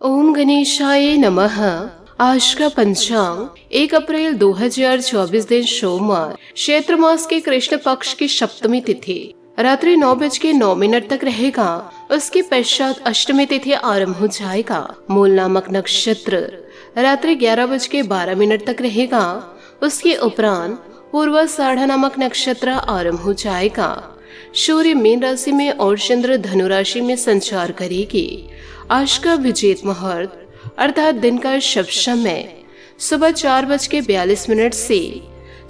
ओम गणेशाय नमः। आज का पंचांग 1 अप्रैल 2024 दिन सोमवार, चैत्र मास के कृष्ण पक्ष की सप्तमी तिथि रात्रि 9:09 तक रहेगा। उसके पश्चात अष्टमी तिथि आरंभ हो जाएगा। मूल नामक नक्षत्र रात्रि 11:12 तक रहेगा। उसके उपरांत पूर्वाषाढ़ा नामक नक्षत्र आरंभ हो जाएगा। सूर्य मीन राशि में और चंद्र धनु राशि में संचार करेगी। आज का विजेत मुहूर्त अर्थात दिन का शुभ समय सुबह 4:42 से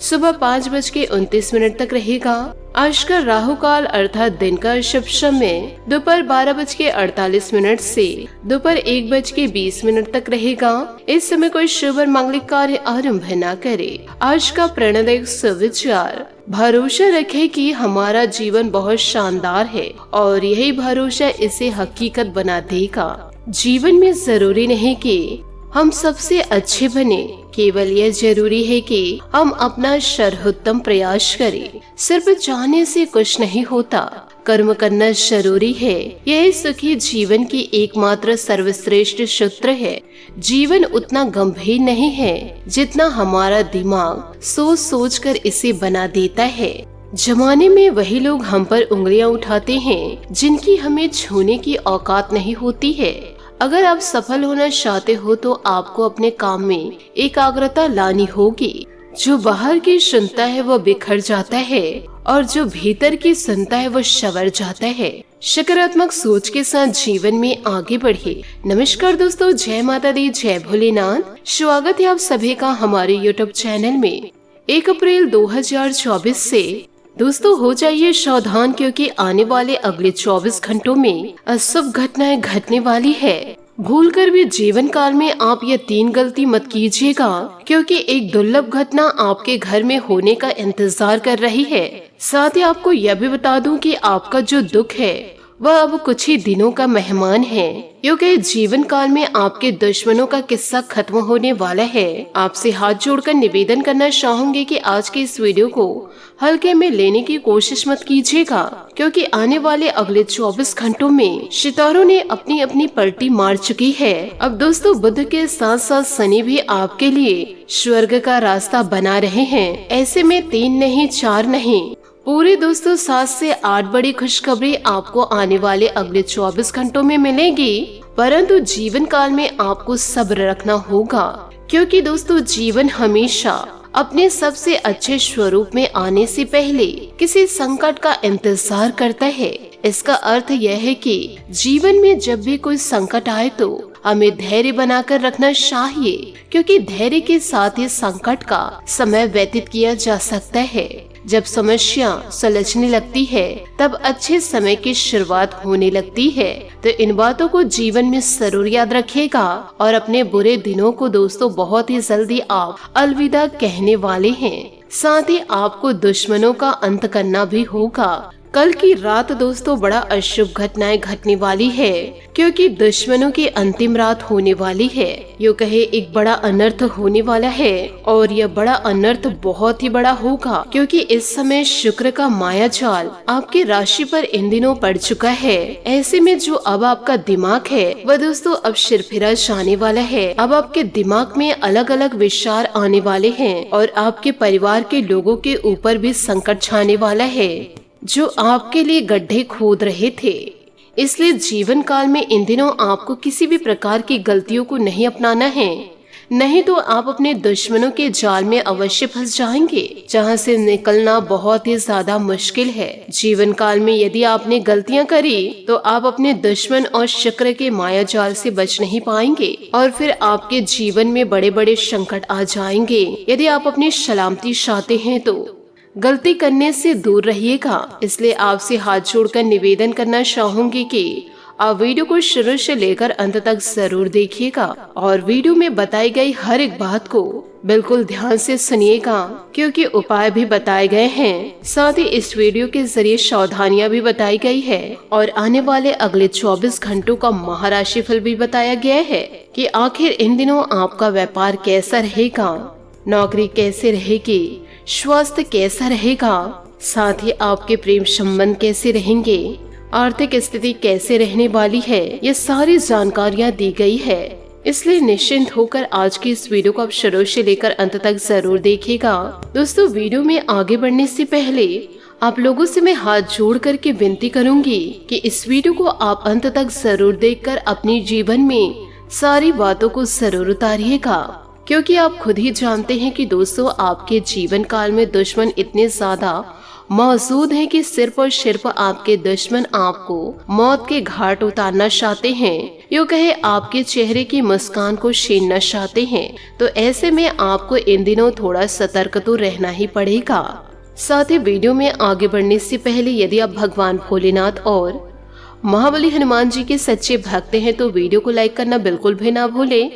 सुबह 5:29 तक रहेगा। आज का राहु काल अर्थात दिन का शुभ समय दोपहर 12:48 से दोपहर 1:20 तक रहेगा। इस समय कोई शुभ और मांगलिक कार्य आरंभ न करे। आज का प्रणदायक सुविचार, भरोसा रखे कि हमारा जीवन बहुत शानदार है और यही भरोसा इसे हकीकत बना देगा। जीवन में जरूरी नहीं कि हम सबसे अच्छे बने, केवल यह जरूरी है कि हम अपना सर्वोत्तम प्रयास करें। सिर्फ चाहने से कुछ नहीं होता, कर्म करना जरूरी है। यह सुखी जीवन की एकमात्र सर्वश्रेष्ठ सूत्र है। जीवन उतना गंभीर नहीं है जितना हमारा दिमाग सोच सोच कर इसे बना देता है। जमाने में वही लोग हम पर उंगलियां उठाते हैं जिनकी हमें छूने की औकात नहीं होती है। अगर आप सफल होना चाहते हो तो आपको अपने काम में एकाग्रता लानी होगी। जो बाहर की सुनता है वो बिखर जाता है और जो भीतर की सुनता है वो संवर जाता है। सकारात्मक सोच के साथ जीवन में आगे बढ़े। नमस्कार दोस्तों, जय माता दी, जय भोलेनाथ। स्वागत है आप सभी का हमारे YouTube चैनल में। 1 अप्रैल 2024 से दोस्तों हो जाइए सावधान, क्योंकि आने वाले अगले 24 घंटों में अशुभ घटनाएं घटने वाली है। भूलकर भी जीवन काल में आप ये 3 गलती मत कीजिएगा, क्योंकि एक दुर्लभ घटना आपके घर में होने का इंतजार कर रही है। साथ ही आपको यह भी बता दूं कि आपका जो दुख है वह अब कुछ ही दिनों का मेहमान है, क्योंकि जीवन काल में आपके दुश्मनों का किस्सा खत्म होने वाला है। आपसे हाथ जोड़कर निवेदन करना चाहूंगी कि आज के इस वीडियो को हल्के में लेने की कोशिश मत कीजिएगा, क्योंकि आने वाले अगले 24 घंटों में सितारों ने अपनी अपनी पलटी मार चुकी है। अब दोस्तों बुध के साथ साथ शनि भी आपके लिए स्वर्ग का रास्ता बना रहे हैं। ऐसे में 3 नहीं 4 नहीं पूरे दोस्तों 7 से 8 बड़ी खुशखबरी आपको आने वाले अगले 24 घंटों में मिलेगी। परंतु जीवन काल में आपको सब्र रखना होगा, क्योंकि दोस्तों जीवन हमेशा अपने सबसे अच्छे स्वरूप में आने से पहले किसी संकट का इंतजार करता है। इसका अर्थ यह है कि जीवन में जब भी कोई संकट आए तो हमें धैर्य बनाकर रखना चाहिए, क्योंकि धैर्य के साथ ही संकट का समय व्यतीत किया जा सकता है। जब समस्या सुलझने लगती है तब अच्छे समय की शुरुआत होने लगती है। तो इन बातों को जीवन में जरूर याद रखिएगा और अपने बुरे दिनों को दोस्तों बहुत ही जल्दी आप अलविदा कहने वाले हैं। साथ ही आपको दुश्मनों का अंत करना भी होगा। कल की रात दोस्तों बड़ा अशुभ घटनाएं घटने वाली है, क्योंकि दुश्मनों की अंतिम रात होने वाली है। यूँ कहे एक बड़ा अनर्थ होने वाला है और यह बड़ा अनर्थ बहुत ही बड़ा होगा, क्योंकि इस समय शुक्र का माया जाल आपके राशि पर इन दिनों पड़ चुका है। ऐसे में जो अब आपका दिमाग है वह दोस्तों अब सिरफिरा जाने वाला है। अब आपके दिमाग में अलग अलग विचार आने वाले हैं और आपके परिवार के लोगों के ऊपर भी संकट छाने वाला है, जो आपके लिए गड्ढे खोद रहे थे। इसलिए जीवन काल में इन दिनों आपको किसी भी प्रकार की गलतियों को नहीं अपनाना है, नहीं तो आप अपने दुश्मनों के जाल में अवश्य फंस जाएंगे, जहां से निकलना बहुत ही ज्यादा मुश्किल है। जीवन काल में यदि आपने गलतियां करी तो आप अपने दुश्मन और शुक्र के माया जाल से बच नहीं पाएंगे और फिर आपके जीवन में बड़े बड़े संकट आ जाएंगे। यदि आप अपनी सलामती चाहते हैं तो गलती करने से दूर रहिएगा। इसलिए आपसे हाथ जोड़कर निवेदन करना चाहूंगी कि आप वीडियो को शुरू से लेकर अंत तक जरूर देखिएगा और वीडियो में बताई गई हर एक बात को बिल्कुल ध्यान से सुनिएगा, क्योंकि उपाय भी बताए गए हैं। साथ ही इस वीडियो के जरिए सावधानियां भी बताई गई है और आने वाले अगले 24 घंटों का महाराशि फल भी बताया गया है कि आखिर इन दिनों आपका व्यापार कैसा रहेगा, नौकरी कैसे रहेगी, स्वास्थ्य कैसा रहेगा, साथ ही आपके प्रेम संबंध कैसे रहेंगे, आर्थिक स्थिति कैसे रहने वाली है, ये सारी जानकारियाँ दी गई है। इसलिए निश्चिंत होकर आज की इस वीडियो को आप शुरू से लेकर अंत तक जरूर देखिएगा। दोस्तों, वीडियो में आगे बढ़ने से पहले आप लोगों से मैं हाथ जोड़ करके विनती करूंगी कि इस वीडियो को आप अंत तक जरूर देखकर अपने जीवन में सारी बातों को जरूर उतारिएगा, क्योंकि आप खुद ही जानते हैं कि दोस्तों आपके जीवन काल में दुश्मन इतने ज्यादा मौजूद हैं कि सिर्फ और सिर्फ आपके दुश्मन आपको मौत के घाट उतारना चाहते हैं, यूँ कहे आपके चेहरे की मुस्कान को छीनना चाहते हैं। तो ऐसे में आपको इन दिनों थोड़ा सतर्क तो रहना ही पड़ेगा। साथ ही वीडियो में आगे बढ़ने से पहले यदि आप भगवान भोलेनाथ और महाबली हनुमान जी के सच्चे भक्त हैं तो वीडियो को लाइक करना बिल्कुल भी ना भूलें।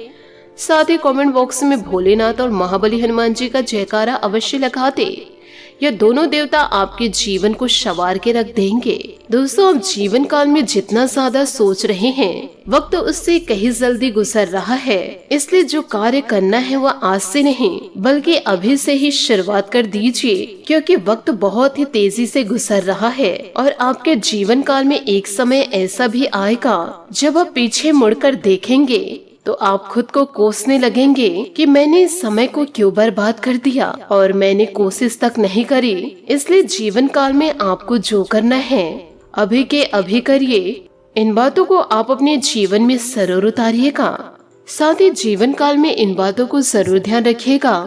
साथ ही कमेंट बॉक्स में भोलेनाथ और महाबली हनुमान जी का जयकारा अवश्य लगा दे। यह दोनों देवता आपके जीवन को संवार के रख देंगे। दोस्तों, आप जीवन काल में जितना ज्यादा सोच रहे हैं वक्त उससे कहीं जल्दी गुजर रहा है, इसलिए जो कार्य करना है वह आज से नहीं बल्कि अभी से ही शुरुआत कर दीजिए, क्योंकि वक्त बहुत ही तेजी से गुजर रहा है और आपके जीवन काल में एक समय ऐसा भी आएगा जब आप पीछे मुड़कर देखेंगे तो आप खुद को कोसने लगेंगे कि मैंने इस समय को क्यों बर्बाद कर दिया और मैंने कोशिश तक नहीं करी। इसलिए जीवन काल में आपको जो करना है अभी के अभी करिए। इन बातों को आप अपने जीवन में जरूर उतारिएगा। साथ ही जीवन काल में इन बातों को जरूर ध्यान रखिएगा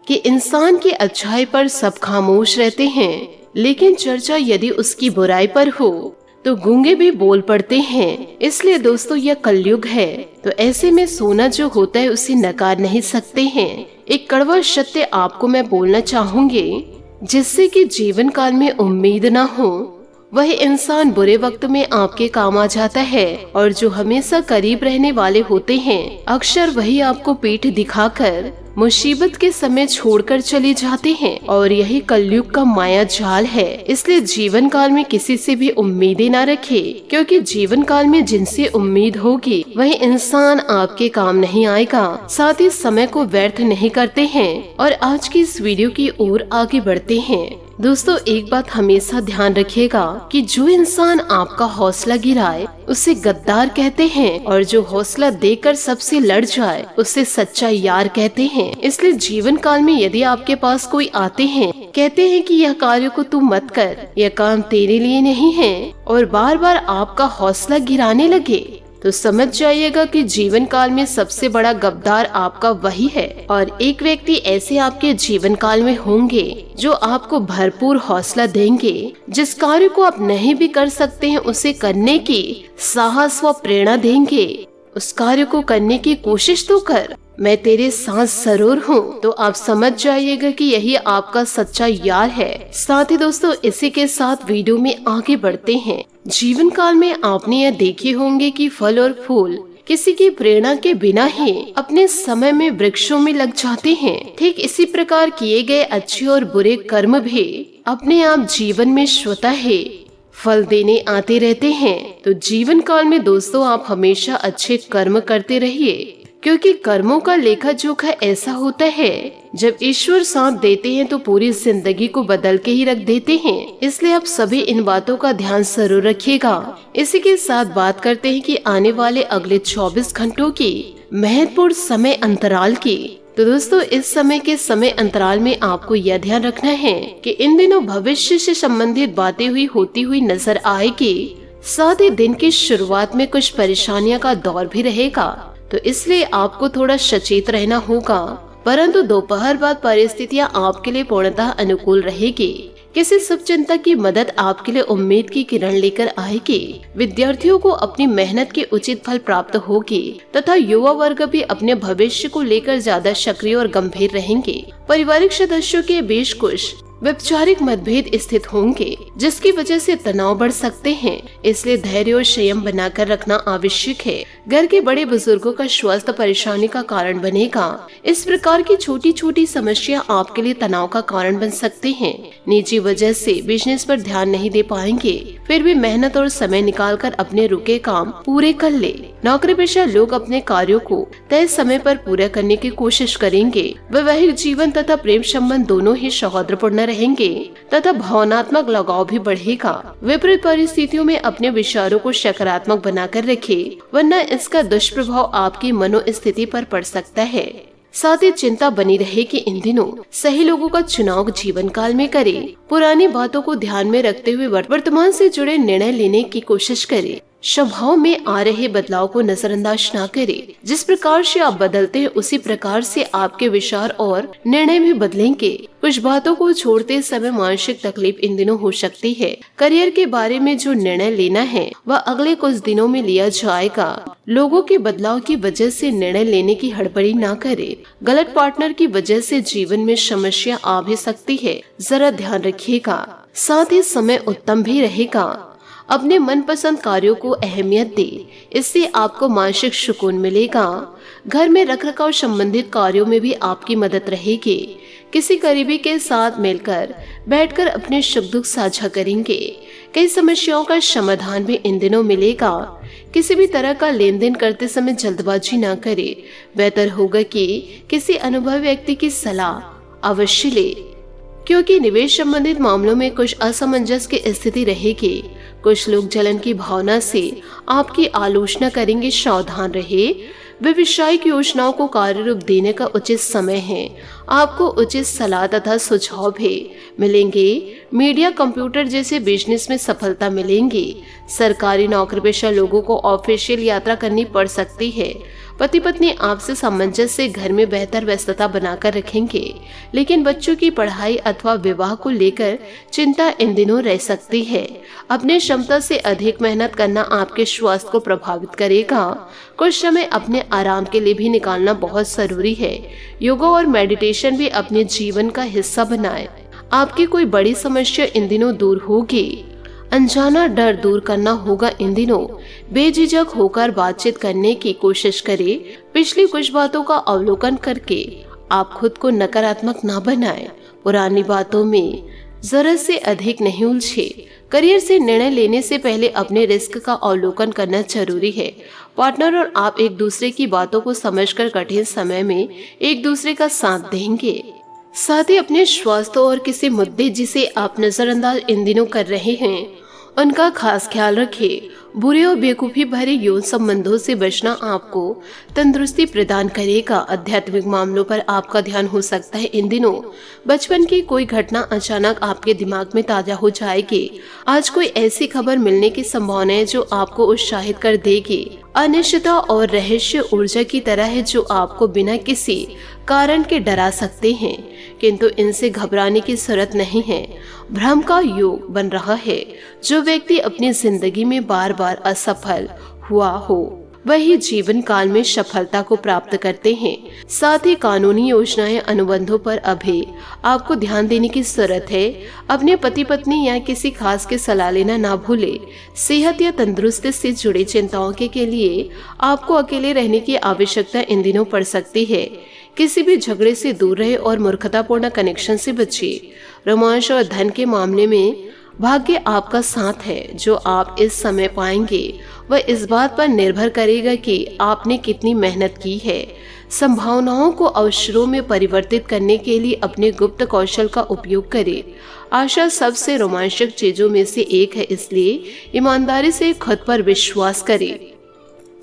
कि इंसान की अच्छाई पर सब खामोश रहते हैं, लेकिन चर्चा यदि उसकी बुराई पर हो तो गूंगे भी बोल पड़ते हैं। इसलिए दोस्तों, यह कलयुग है, तो ऐसे में सोना जो होता है उसे नकार नहीं सकते हैं। एक कड़वा सत्य आपको मैं बोलना चाहूंगी, जिससे कि जीवन काल में उम्मीद ना हो वही इंसान बुरे वक्त में आपके काम आ जाता है, और जो हमेशा करीब रहने वाले होते हैं अक्सर वही आपको पीठ दिखाकर मुसीबत के समय छोड़कर चले जाते हैं। और यही कलयुग का माया जाल है। इसलिए जीवन काल में किसी से भी उम्मीदें ना रखे, क्योंकि जीवन काल में जिनसे उम्मीद होगी वही इंसान आपके काम नहीं आएगा। साथ ही समय को व्यर्थ नहीं करते हैं। और आज की इस वीडियो की ओर आगे बढ़ते हैं। दोस्तों, एक बात हमेशा ध्यान रखिएगा कि जो इंसान आपका हौसला गिराए उसे गद्दार कहते हैं, और जो हौसला देकर सबसे लड़ जाए उसे सच्चा यार कहते हैं। इसलिए जीवन काल में यदि आपके पास कोई आते हैं, कहते हैं कि यह कार्य को तू मत कर, यह काम तेरे लिए नहीं है, और बार बार आपका हौसला गिराने लगे, तो समझ जाइएगा कि जीवन काल में सबसे बड़ा गद्दार आपका वही है। और एक व्यक्ति ऐसे आपके जीवन काल में होंगे जो आपको भरपूर हौसला देंगे। जिस कार्य को आप नहीं भी कर सकते हैं उसे करने की साहस व प्रेरणा देंगे। उस कार्य को करने की कोशिश तो कर, मैं तेरे साथ जरूर हूँ। तो आप समझ जाइएगा कि यही आपका सच्चा यार है। साथ ही दोस्तों, इसी के साथ वीडियो में आगे बढ़ते हैं। जीवन काल में आपने यह देखे होंगे कि फल और फूल किसी की प्रेरणा के बिना ही अपने समय में वृक्षों में लग जाते हैं। ठीक इसी प्रकार किए गए अच्छे और बुरे कर्म भी अपने आप जीवन में स्वतः ही फल देने आते रहते हैं। तो जीवन काल में दोस्तों, आप हमेशा अच्छे कर्म करते रहिए, क्योंकि कर्मों का लेखा जोखा ऐसा होता है जब ईश्वर साथ देते हैं तो पूरी जिंदगी को बदल के ही रख देते हैं। इसलिए आप सभी इन बातों का ध्यान जरूर रखिएगा। इसी के साथ बात करते हैं कि आने वाले अगले 24 घंटों की महत्वपूर्ण समय अंतराल की। तो दोस्तों, इस समय के समय अंतराल में आपको यह ध्यान रखना है कि इन दिनों भविष्य से संबंधित बातें होती हुई नजर आएगी। साथ ही दिन की शुरुआत में कुछ परेशानियों का दौर भी रहेगा, तो इसलिए आपको थोड़ा सचेत रहना होगा। परंतु दोपहर बाद परिस्थितियां आपके लिए पूर्णतः अनुकूल रहेगी। किसी शुभचिंतक की मदद आपके लिए उम्मीद की किरण लेकर आएगी। विद्यार्थियों को अपनी मेहनत के उचित फल प्राप्त होगी तथा युवा वर्ग भी अपने भविष्य को लेकर ज्यादा सक्रिय और गंभीर रहेंगे। पारिवारिक सदस्यों के बीच कुछ वैचारिक मतभेद स्थित होंगे, जिसकी वजह से तनाव बढ़ सकते हैं। इसलिए धैर्य और संयम बनाकर रखना आवश्यक है। घर के बड़े बुजुर्गों का स्वास्थ्य परेशानी का कारण बनेगा। इस प्रकार की छोटी छोटी समस्या आपके लिए तनाव का कारण बन सकते हैं। निजी वजह से बिजनेस पर ध्यान नहीं दे पाएंगे, फिर भी मेहनत और समय निकालकर अपने रुके काम पूरे कर ले। नौकरी पेशा लोग अपने कार्यों को तय समय पर पूरा करने की कोशिश करेंगे। वैवाहिक जीवन तथा प्रेम संबंध दोनों ही सौहार्दपूर्ण रहेंगे तथा भावनात्मक लगाव भी बढ़ेगा। विपरीत परिस्थितियों में अपने विचारों को सकारात्मक बनाकर रखें, वरना इसका दुष्प्रभाव आपकी मनोस्थिति पर पड़ सकता है। साथ ही चिंता बनी रहे कि इन दिनों सही लोगों का चुनाव जीवन काल में करें। पुरानी बातों को ध्यान में रखते हुए वर्तमान से जुड़े निर्णय लेने की कोशिश करें। स्वभाव में आ रहे बदलाव को नजरअंदाज न करें। जिस प्रकार से आप बदलते हैं उसी प्रकार से आपके विचार और निर्णय भी बदलेंगे। कुछ बातों को छोड़ते समय मानसिक तकलीफ इन दिनों हो सकती है। करियर के बारे में जो निर्णय लेना है वह अगले कुछ दिनों में लिया जाएगा। लोगों के बदलाव की वजह से निर्णय लेने की हड़बड़ी न करें। गलत पार्टनर की वजह से जीवन में समस्या आ भी सकती है, जरा ध्यान रखिएगा। साथ ही समय उत्तम भी रहेगा। अपने मनपसंद कार्यों को अहमियत दे, इससे आपको मानसिक सुकून मिलेगा। घर में रखरखाव संबंधित कार्यों में भी आपकी मदद रहेगी। किसी करीबी के साथ मिलकर बैठकर अपने सुख दुख साझा करेंगे। कई समस्याओं का समाधान भी इन दिनों मिलेगा। किसी भी तरह का लेन देन करते समय जल्दबाजी न करें। बेहतर होगा कि किसी अनुभवी व्यक्ति की सलाह अवश्य ले, क्योंकि निवेश संबंधित मामलों में कुछ असमंजस की स्थिति रहेगी। कुछ लोग जलन की भावना से आपकी आलोचना करेंगे, सावधान रहे। व्यवसायिक योजनाओं को कार्य रूप देने का उचित समय है। आपको उचित सलाह तथा सुझाव भी मिलेंगे। मीडिया, कंप्यूटर जैसे बिजनेस में सफलता मिलेंगी। सरकारी नौकरी पेशा लोगों को ऑफिशियल यात्रा करनी पड़ सकती है। पति पत्नी आपसे सामंजस्य से घर में बेहतर व्यस्तता बनाकर रखेंगे, लेकिन बच्चों की पढ़ाई अथवा विवाह को लेकर चिंता इन दिनों रह सकती है। अपने क्षमता से अधिक मेहनत करना आपके स्वास्थ्य को प्रभावित करेगा। कुछ समय अपने आराम के लिए भी निकालना बहुत जरूरी है। योगा और मेडिटेशन भी अपने जीवन का हिस्सा बनाएं। आपकी कोई बड़ी समस्या इन दिनों दूर होगी। अनजाना डर दूर करना होगा इन दिनों। बेझिझक होकर बातचीत करने की कोशिश करें। पिछली कुछ बातों का अवलोकन करके आप खुद को नकारात्मक ना बनाएं। पुरानी बातों में जरूरत से अधिक नहीं उलझे। करियर से निर्णय लेने से पहले अपने रिस्क का अवलोकन करना जरूरी है। पार्टनर और आप एक दूसरे की बातों को समझकर कठिन समय में एक दूसरे का साथ देंगे। साथ ही अपने स्वास्थ्य और किसी मुद्दे जिसे आप नजरअंदाज इन दिनों कर रहे हैं उनका खास ख्याल रखें। बुरे और बेवकूफी भरे यौन संबंधों से बचना आपको तंदुरुस्ती प्रदान करेगा। आध्यात्मिक मामलों पर आपका ध्यान हो सकता है इन दिनों। बचपन की कोई घटना अचानक आपके दिमाग में ताजा हो जाएगी। आज कोई ऐसी खबर मिलने की संभावना है जो आपको उत्साहित कर देगी। अनिश्चितता और रहस्य ऊर्जा की तरह है जो आपको बिना किसी कारण के डरा सकते हैं, किंतु इनसे घबराने की जरूरत नहीं है। भ्रम का योग बन रहा है। जो व्यक्ति अपनी जिंदगी में बार बार असफल हुआ हो वही जीवन काल में सफलता को प्राप्त करते हैं। साथ ही कानूनी योजनाएं, अनुबंधों पर अभी आपको ध्यान देने की जरूरत है। अपने पति पत्नी या किसी खास की सलाह लेना ना भूले। सेहत या तंदुरुस्ती से जुड़ी चिंताओं के लिए आपको अकेले रहने की आवश्यकता इन दिनों पड़ सकती है। किसी भी झगड़े से दूर रहे और मूर्खतापूर्ण कनेक्शन से बचिए। रोमांस और धन के मामले में भाग्य आपका साथ है। जो आप इस समय पाएंगे वह इस बात पर निर्भर करेगा कि आपने कितनी मेहनत की है। संभावनाओं को अवसरों में परिवर्तित करने के लिए अपने गुप्त कौशल का उपयोग करें। आशा सबसे रोमांचक चीजों में से एक है, इसलिए ईमानदारी से खुद पर विश्वास करें।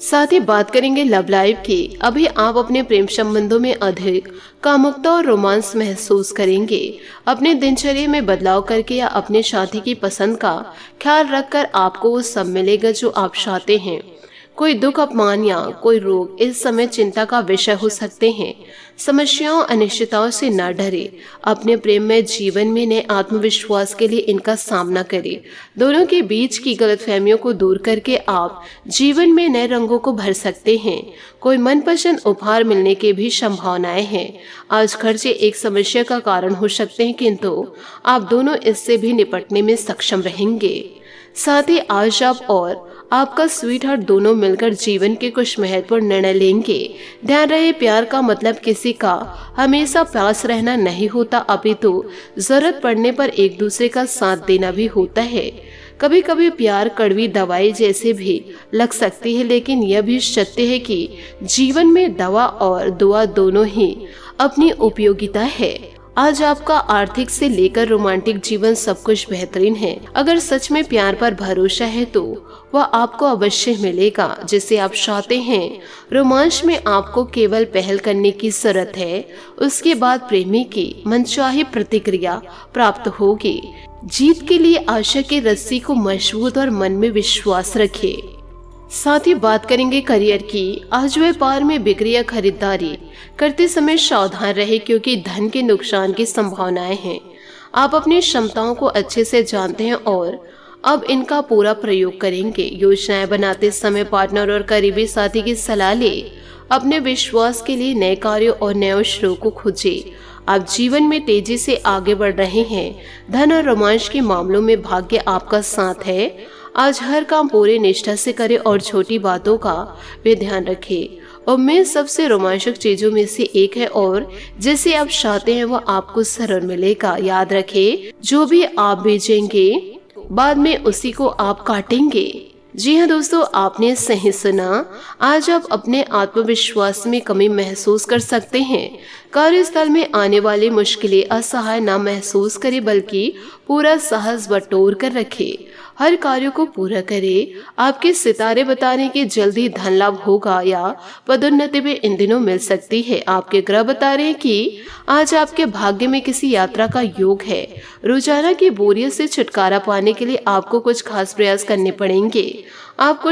साथ ही बात करेंगे लव लाइफ की। अभी आप अपने प्रेम संबंधों में अधिक कामुकता और रोमांस महसूस करेंगे। अपने दिनचर्या में बदलाव करके या अपने साथी की पसंद का ख्याल रखकर आपको वो सब मिलेगा जो आप चाहते हैं। कोई दुख, अपमान या कोई रोग इस समय चिंता का विषय हो सकते हैं। समस्याओं, अनिश्चितताओं से न डरे। अपने प्रेम में जीवन में नए आत्मविश्वास के लिए इनका सामना करें। दोनों के बीच की गलतफहमियों को दूर करके आप जीवन में नए रंगों को भर सकते हैं। कोई मनपसंद उपहार मिलने की भी संभावनाएं हैं। आज खर्चे एक समस्या का कारण हो सकते हैं, किंतु आप दोनों इससे भी निपटने में सक्षम रहेंगे। साथ ही आज आप और आपका स्वीट हार्ट दोनों मिलकर जीवन के कुछ महत्वपूर्ण निर्णय लेंगे। ध्यान रहे, प्यार का मतलब किसी का हमेशा पास रहना नहीं होता, अपितु जरूरत पड़ने पर एक दूसरे का साथ देना भी होता है। कभी कभी प्यार कड़वी दवाई जैसे भी लग सकती है, लेकिन यह भी सत्य है कि जीवन में दवा और दुआ दोनों ही अपनी उपयोगिता है। आज आपका आर्थिक से लेकर रोमांटिक जीवन सब कुछ बेहतरीन है। अगर सच में प्यार पर भरोसा है तो वह आपको अवश्य मिलेगा जिसे आप चाहते हैं। रोमांच में आपको केवल पहल करने की जरूरत है, उसके बाद प्रेमी की मनचाही प्रतिक्रिया प्राप्त होगी। जीत के लिए आशा की रस्सी को मजबूत और मन में विश्वास रखें। साथ ही बात करेंगे करियर की। आज व्यापार में बिक्री या खरीदारी करते समय सावधान रहे क्योंकि धन के नुकसान की संभावनाएं हैं। आप अपनी क्षमताओं को अच्छे से जानते हैं और अब इनका पूरा प्रयोग करेंगे। योजनाएं बनाते समय पार्टनर और करीबी साथी की सलाह ले। अपने विश्वास के लिए नए कार्यों और नए अवसरों को खोजें। आप जीवन में तेजी से आगे बढ़ रहे हैं। धन और रोमांच के मामलों में भाग्य आपका साथ है। आज हर काम पूरी निष्ठा से करें और छोटी बातों का भी ध्यान रखें। उम्मीद सबसे रोमांचक चीजों में से एक है और जिसे आप चाहते हैं वह आपको जरूर मिलेगा। याद रखें, जो भी आप बेचेंगे बाद में उसी को आप काटेंगे। जी हाँ दोस्तों, आपने सही सुना। आज आप अपने आत्मविश्वास में कमी महसूस कर सकते हैं। कार्यस्थल में आने वाली मुश्किलें असहाय ना महसूस करें बल्कि पूरा साहस बटोर कर रखें। हर कार्य को पूरा करें। आपके सितारे बता रहे हैं कि जल्दी धन लाभ होगा या पदोन्नति भी इन दिनों मिल सकती है। आपके ग्रह बता रहे हैं कि आज आपके भाग्य में किसी यात्रा का योग है। रोजाना की बोरियत से छुटकारा पाने के लिए आपको कुछ खास प्रयास करने पड़ेंगे। आप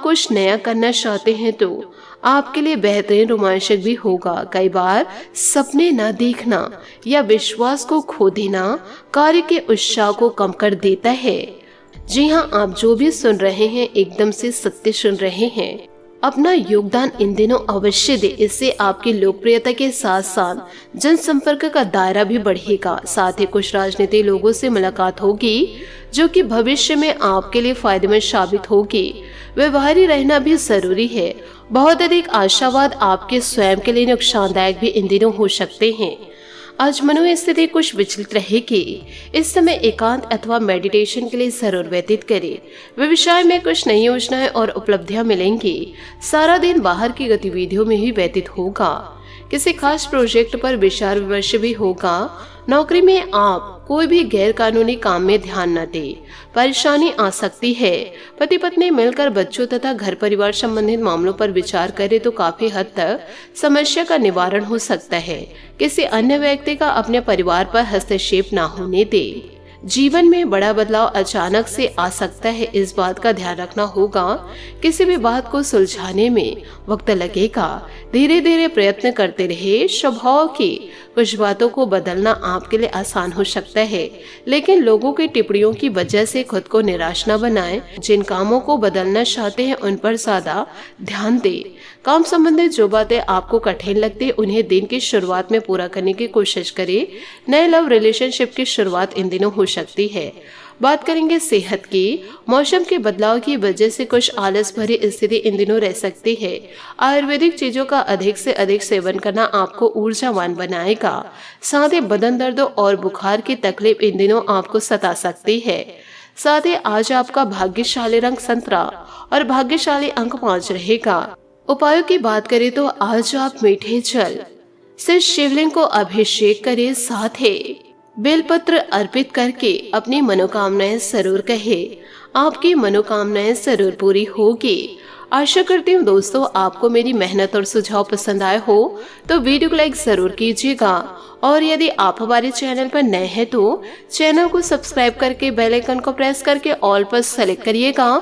कुछ नया करना चाहते हैं तो आपके लिए बेहतरीन रोमांचक भी होगा। कई बार सपने न देखना या विश्वास को खो देना कार्य के उत्साह को कम कर देता है। जी हाँ, आप जो भी सुन रहे हैं एकदम से सत्य सुन रहे हैं। अपना योगदान इन दिनों अवश्य दे। इससे आपकी लोकप्रियता के साथ साथ जनसंपर्क का दायरा भी बढ़ेगा। साथ ही कुछ राजनीतिक लोगों से मुलाकात होगी जो कि भविष्य में आपके लिए फायदेमंद साबित होगी। व्यवहारी रहना भी जरूरी है। बहुत अधिक आशावाद आपके स्वयं के लिए नुकसानदायक भी इन दिनों हो सकते हैं। आज मनोस्थिति कुछ विचलित रहेगी। इस समय एकांत अथवा मेडिटेशन के लिए जरूर व्यतीत करें। व्यवसाय में कुछ नई योजनाएं और उपलब्धियां मिलेंगी। सारा दिन बाहर की गतिविधियों में ही व्यतीत होगा। किसी खास प्रोजेक्ट पर विचार विमर्श भी होगा। नौकरी में आप कोई भी गैर कानूनी काम में ध्यान न दें, परेशानी आ सकती है। पति पत्नी मिलकर बच्चों तथा घर परिवार संबंधित मामलों पर विचार करें तो काफी हद तक समस्या का निवारण हो सकता है। किसी अन्य व्यक्ति का अपने परिवार पर हस्तक्षेप न होने दें। जीवन में बड़ा बदलाव अचानक से आ सकता है, इस बात का ध्यान रखना होगा। किसी भी बात को सुलझाने में वक्त लगेगा। धीरे धीरे प्रयत्न करते रहे। स्वभाव की कुछ बातों को बदलना आपके लिए आसान हो सकता है, लेकिन लोगों की टिप्पणियों की वजह से खुद को निराश न बनाएं। जिन कामों को बदलना चाहते हैं उन पर ज्यादा ध्यान दें। काम संबंधित जो बातें आपको कठिन लगती उन्हें दिन की शुरुआत में पूरा करने की कोशिश करें। नए लव रिलेशनशिप की शुरुआत इन दिनों हो सकती है। बात करेंगे सेहत की। मौसम के बदलाव की वजह से कुछ आलस भरी स्थिति इन दिनों रह सकती है। आयुर्वेदिक चीजों का अधिक से अधिक सेवन करना आपको ऊर्जावान बनाएगा। साथ ही बदन दर्द और बुखार की तकलीफ इन दिनों आपको सता सकती है। साथ ही आज आपका भाग्यशाली रंग संतरा और भाग्यशाली अंक 5 रहेगा। उपायों की बात करें तो आज आप मीठे जल से शिवलिंग को अभिषेक करें। साथ ही बेलपत्र अर्पित करके अपनी मनोकामनाएं जरूर कहें। आपकी मनोकामनाएं जरूर पूरी होगी। आशा करती हूँ दोस्तों आपको मेरी मेहनत और सुझाव पसंद आए हो तो वीडियो को लाइक जरूर कीजिएगा और यदि आप हमारे चैनल पर नए हैं तो चैनल को सब्सक्राइब करके बेल आइकन को प्रेस करके ऑल पर सेलेक्ट करिएगा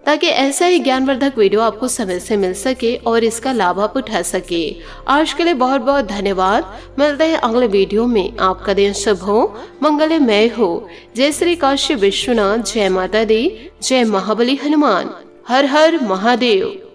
ताकि ऐसा ही ज्ञानवर्धक वीडियो आपको समय से मिल सके और इसका लाभ आप उठा सके। आज के लिए बहुत बहुत धन्यवाद। मिलते हैं अगले वीडियो में। आपका दिन शुभ हो, मंगलमय हो। जय श्री काशी विश्वनाथ, जय माता दी, जय महाबली हनुमान। हर हर महादेव।